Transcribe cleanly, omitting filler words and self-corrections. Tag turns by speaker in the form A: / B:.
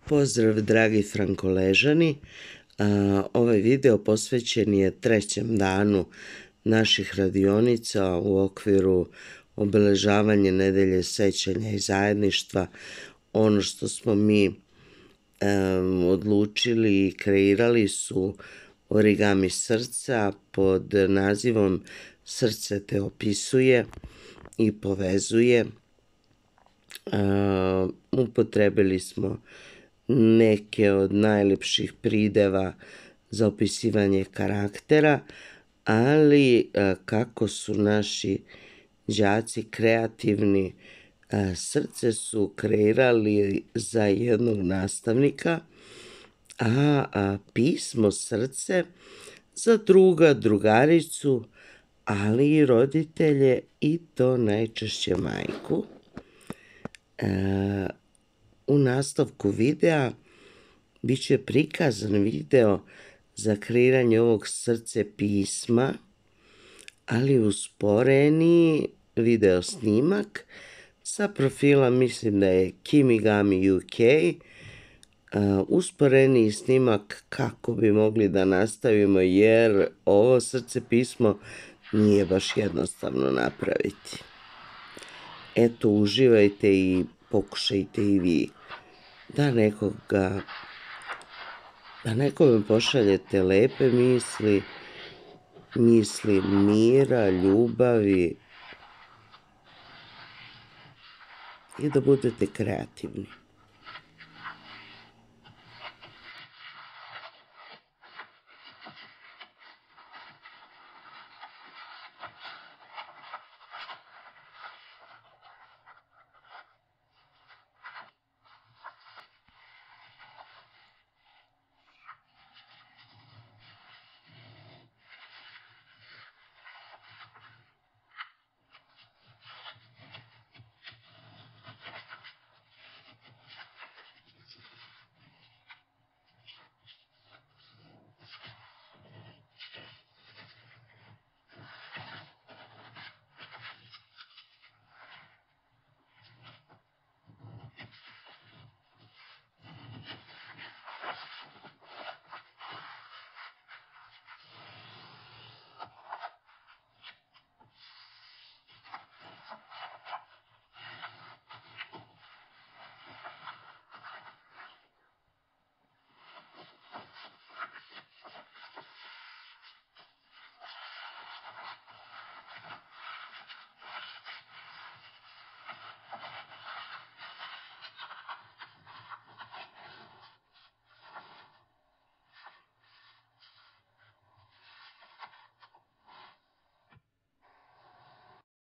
A: Pozdrav dragi Frankoležani, ovaj video posvećen je trećem danu naših radionica u okviru obeležavanja Nedelje sećanja i zajedništva. Ono što smo mi odlučili i kreirali su origami srca pod nazivom Srce te opisuje i povezuje. Upotrebili smo neke od najlepših prideva za opisivanje karaktera, ali kako su naši đaci kreativni, srce su kreirali za jednog nastavnika, a pismo srce za druga, drugaricu, ali i roditelje, i to najčešće majku. U nastavku videa biće prikazan video za kreiranje ovog srce pisma, ali usporeni video snimak sa profila, mislim da je Kimigami UK, usporeni snimak kako bi mogli da nastavimo, jer ovo srce pismo nije baš jednostavno napraviti. Eto, uživajte i pokušajte i vi da nekome pošaljete lepe misli mira, ljubavi i da budete kreativni.